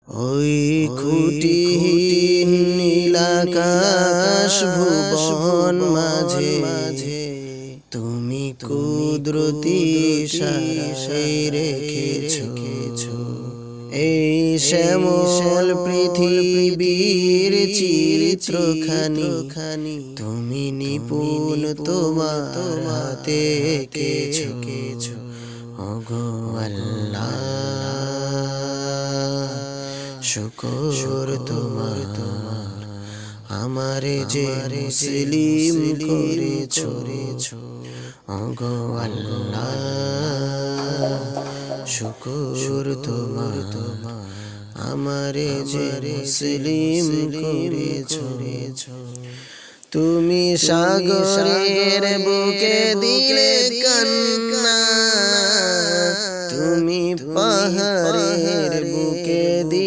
ওই খুঁটিহীন নীলাকাশ ভুবন মাঝে তুমি কুদরতি ইশারায় রেখেছো এই শ্যামল পৃথিবীর চিত্রখানি তুমি নিপুণ তোমার হাতে এঁকেছো। ওগো আল্লাহ, শুকর তোমার আমারে যে মুসলিম করেছো। ওগো আল্লাহ, শুকর তোমার আমারে যে মুসলিম করেছো। তুমি সাগরের বুকে দিলে কান্না, তুমি পাহাড়ের